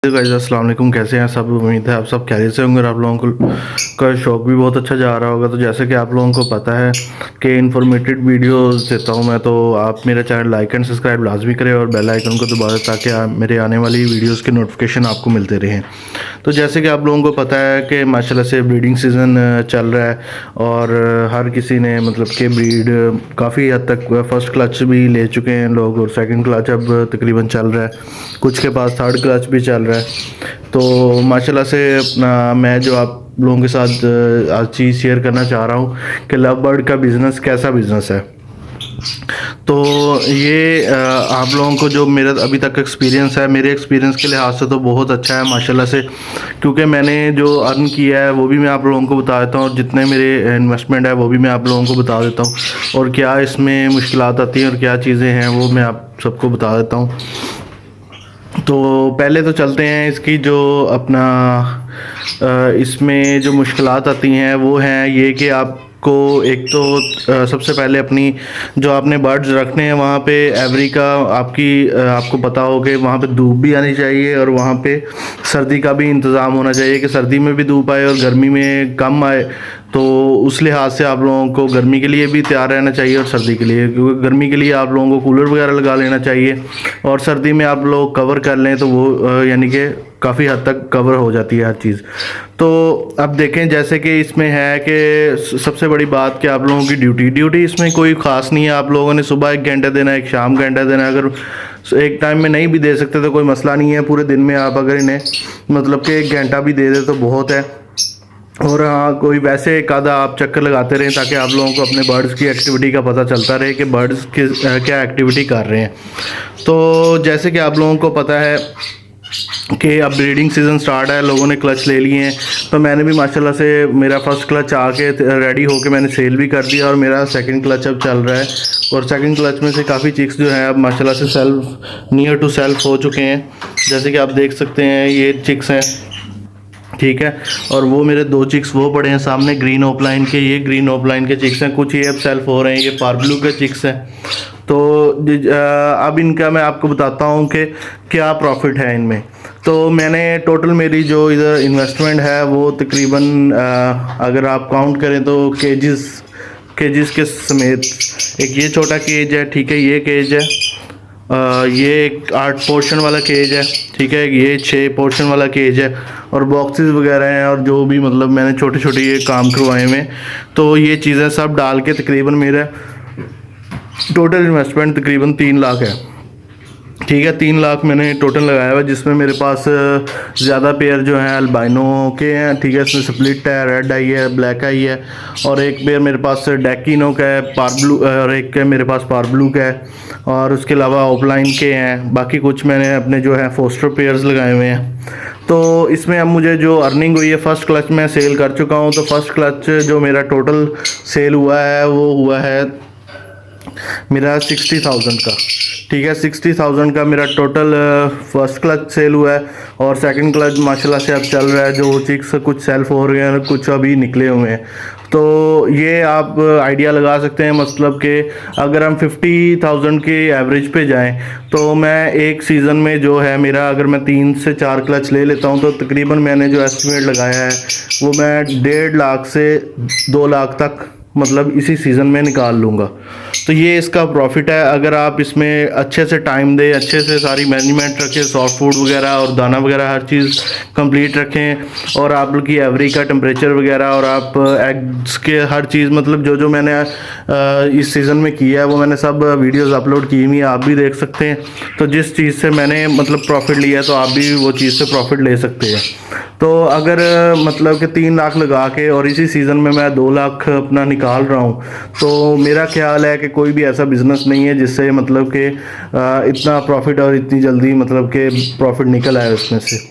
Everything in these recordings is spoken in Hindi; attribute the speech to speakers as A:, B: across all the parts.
A: गाइस अस्सलाम वालेकुम। कैसे हैं सब? उम्मीद है आप सब खैरियत से होंगे और आप लोगों का शौक भी बहुत अच्छा जा रहा होगा। तो जैसे कि आप लोगों को पता है कि इन्फॉर्मेटिव वीडियोस देता हूं मैं, तो आप मेरा चैनल लाइक एंड सब्सक्राइब लाजमी करें और बेल आइकन को दबाएं ताकि मेरे आने वाली वीडियोस के नोटिफिकेशन आपको मिलते रहें। तो जैसे कि आप लोगों को पता है कि माशाल्लाह से ब्रीडिंग सीज़न चल रहा है और हर किसी ने मतलब कि ब्रीड काफ़ी हद तक फर्स्ट क्लच भी ले चुके हैं लोग और सेकंड क्लच अब तकरीबन चल रहा है, कुछ के पास थर्ड क्लच भी चल रहा है। तो माशाल्लाह से अपना मैं जो आप लोगों के साथ आज चीज़ शेयर करना चाह रहा हूँ कि लव बर्ड का बिज़नेस कैसा बिज़नेस है। तो ये आप लोगों को जो मेरा अभी तक एक्सपीरियंस है, मेरे एक्सपीरियंस के लिहाज से तो बहुत अच्छा है माशाल्लाह से, क्योंकि मैंने जो अर्न किया है वो भी मैं आप लोगों को बता देता हूँ और जितने मेरे इन्वेस्टमेंट है वो भी मैं आप लोगों को बता देता हूँ और क्या इसमें मुश्किलात आती हैं और क्या चीज़ें हैं वो मैं आप सबको बता देता हूँ। तो पहले तो चलते हैं इसकी जो अपना इसमें जो मुश्किलात आती हैं वो हैं ये कि आपको एक तो सबसे पहले अपनी जो आपने बर्ड्स रखने हैं वहाँ पे एवरी का आपको पता हो कि वहाँ पे धूप भी आनी चाहिए और वहाँ पे सर्दी का भी इंतज़ाम होना चाहिए कि सर्दी में भी धूप आए और गर्मी में कम आए। तो उस लिहाज से आप लोगों को गर्मी के लिए भी तैयार रहना चाहिए और सर्दी के लिए, क्योंकि गर्मी के लिए आप लोगों को कूलर वगैरह लगा लेना चाहिए और सर्दी में आप लोग कवर कर लें तो वो यानी कि काफ़ी हद तक कवर हो जाती है हर चीज़। तो अब देखें जैसे कि इसमें है कि सबसे बड़ी बात कि आप लोगों की ड्यूटी इसमें कोई ख़ास नहीं है। आप लोगों ने सुबह 1 घंटा देना है, एक शाम घंटा देना है। अगर एक टाइम में नहीं भी दे सकते तो कोई मसला नहीं है, पूरे दिन में आप अगर इन्हें मतलब कि 1 घंटा भी दे दे तो बहुत है। और हाँ, कोई वैसे एक आधा आप चक्कर लगाते रहें ताकि आप लोगों को अपने बर्ड्स की एक्टिविटी का पता चलता रहे कि बर्ड्स किस क्या एक्टिविटी कर रहे हैं। तो जैसे कि आप लोगों को पता है कि अब ब्रीडिंग सीज़न स्टार्ट है, लोगों ने क्लच ले लिए हैं। तो मैंने भी माशाल्लाह से मेरा फ़र्स्ट क्लच आके रेडी होके मैंने सेल भी कर दिया और मेरा सेकंड क्लच अब चल रहा है और सेकंड क्लच में से काफ़ी चिक्स जो हैं अब माशाल्लाह से नियर टू सेल्फ हो चुके हैं। जैसे कि आप देख सकते हैं ये चिक्स हैं, ठीक है। और वो मेरे 2 चिक्स वो पड़े हैं सामने ग्रीन ऑफलाइन के, ये ग्रीन ऑफलाइन के चिक्स हैं। कुछ ये अब सेल्फ हो रहे हैं, ये पारब्लू के चिक्स हैं। तो अब इनका मैं आपको बताता हूँ कि क्या प्रॉफिट है इनमें। तो मैंने टोटल मेरी जो इधर इन्वेस्टमेंट है वो तकरीबन अगर आप काउंट करें तो केजिस के समेत, एक ये छोटा केज है, ठीक है, ये केज है, ये एक 8 पोर्शन वाला केज है, ठीक है, ये 6 पोर्शन वाला केज है और बॉक्सेस वगैरह हैं और जो भी मतलब मैंने छोटे छोटे ये काम करवाए हुए। तो ये चीज़ें सब डाल के तकरीबन मेरा टोटल इन्वेस्टमेंट तकरीबन 3 लाख है, ठीक है। 3 लाख मैंने टोटल लगाया हुआ, जिसमें मेरे पास ज़्यादा पेयर जो हैं अल्बाइनो के हैं, ठीक है। इसमें स्प्लिट है, रेड आई है, ब्लैक आई है और एक पेयर मेरे पास डेकिनो का है, पारब्लू, और एक मेरे पास पारब्लू का है और उसके अलावा ऑफलाइन के हैं। बाकी कुछ मैंने अपने जो है फोस्टर पेयर्स लगाए हुए हैं। तो इसमें अब मुझे जो अर्निंग हुई है, फ़र्स्ट क्लच मैं सेल कर चुका हूँ। तो फर्स्ट क्लच जो मेरा टोटल सेल हुआ है वो हुआ है मेरा 60,000 का, ठीक है। 60,000 का मेरा टोटल फर्स्ट क्लच सेल हुआ है और सेकंड क्लच माशाल्लाह से अब चल रहा है। जो चिक्स कुछ सेल्फ हो रहे हैं और कुछ अभी निकले हुए हैं। तो ये आप आइडिया लगा सकते हैं, मतलब कि अगर हम 50,000 के एवरेज पे जाएं तो मैं एक सीज़न में जो है मेरा, अगर मैं 3 से 4 क्लच ले लेता हूं तो तकरीबन मैंने जो एस्टिमेट लगाया है वो मैं 1.5 लाख से 2 लाख तक मतलब इसी सीज़न में निकाल लूँगा। तो ये इसका प्रॉफिट है अगर आप इसमें अच्छे से टाइम दें, अच्छे से सारी मैनेजमेंट रखें, सॉफ्ट फूड वगैरह और दाना वगैरह हर चीज़ कंप्लीट रखें और आप लोग की एवरी का टेम्परेचर वगैरह और आप एग्स के हर चीज़ मतलब जो मैंने इस सीज़न में किया है वो मैंने सब वीडियोस अपलोड की हुई हैं, आप भी देख सकते हैं। तो जिस चीज़ से मैंने मतलब प्रॉफिट लिया है तो आप भी वो चीज़ से प्रॉफिट ले सकते हैं। तो अगर मतलब कि 3 लाख लगा के और इसी सीज़न में मैं 2 लाख अपना निकाल रहा हूँ तो मेरा ख्याल है कि कोई भी ऐसा बिज़नेस नहीं है जिससे मतलब कि इतना प्रॉफिट और इतनी जल्दी मतलब कि प्रॉफिट निकल आए उसमें से।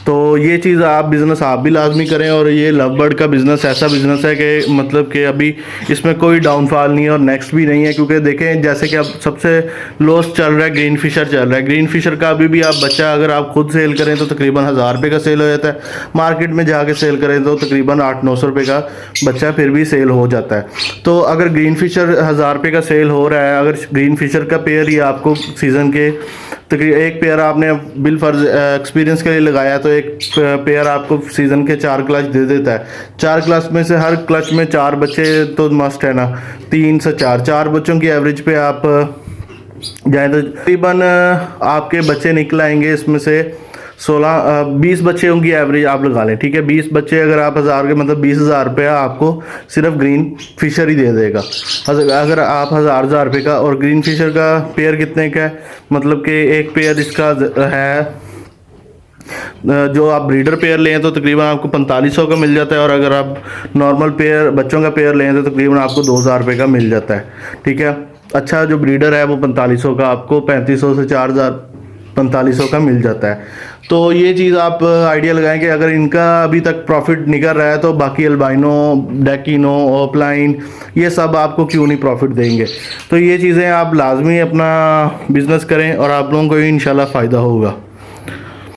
A: तो ये चीज़ बिज़नेस आप भी लाजमी करें और ये लव बर्ड का बिज़नेस ऐसा बिज़नेस है कि मतलब कि अभी इसमें कोई डाउनफॉल नहीं है और नेक्स्ट भी नहीं है। क्योंकि देखें जैसे कि अब सबसे लोस्ट चल रहा है ग्रीन फिशर चल रहा है। ग्रीन फिशर का अभी भी आप बच्चा अगर आप खुद सेल करें तो तकरीबन 1000 रुपये का सेल हो जाता है, मार्केट में जाके सेल करें तो तकरीबन 800-900 रुपये का बच्चा फिर भी सेल हो जाता है। तो अगर ग्रीन फिशर 1000 रुपये का सेल हो रहा है, अगर ग्रीन फिशर का पेयर ही आपको सीज़न के तकरीबन एक पेयर आपने बिल फर्ज एक्सपीरियंस के लिए लगाया तो एक पेयर आपको सीज़न के 4 क्लच दे देता है। 4 क्लच में से हर क्लच में 4 बच्चे तो मस्ट है ना, 3 से 4 बच्चों की एवरेज पे आप जाए तो तकरीबन आपके बच्चे निकल आएंगे इसमें से 20 बच्चे की एवरेज आप लगा लें, ठीक है। 20 बच्चे अगर आप 1000 के मतलब 20,000 रुपया आपको सिर्फ ग्रीन फिशर ही दे देगा। अगर आप हज़ार रुपये का, और ग्रीन फिशर का पेयर कितने का है, मतलब कि एक पेयर इसका है जो आप ब्रीडर पेयर लें तो तकरीबन आपको 4500 का मिल जाता है, और अगर आप नॉर्मल पेयर बच्चों का पेयर लें तो तकरीबन आपको 2000 रुपये का मिल जाता है, ठीक है। अच्छा जो ब्रीडर है वो 4500 का, आपको 3500 से 4000 4500 का मिल जाता है। तो ये चीज़ आप आइडिया लगाएं कि अगर इनका अभी तक प्रॉफिट निकल रहा है तो बाकी अल्बाइनो, डेकिनो, ऑफलाइन ये सब आपको क्यों नहीं प्रॉफिट देंगे। तो ये चीज़ें आप लाजमी अपना बिज़नेस करें और आप लोगों को इंशाल्लाह फ़ायदा होगा।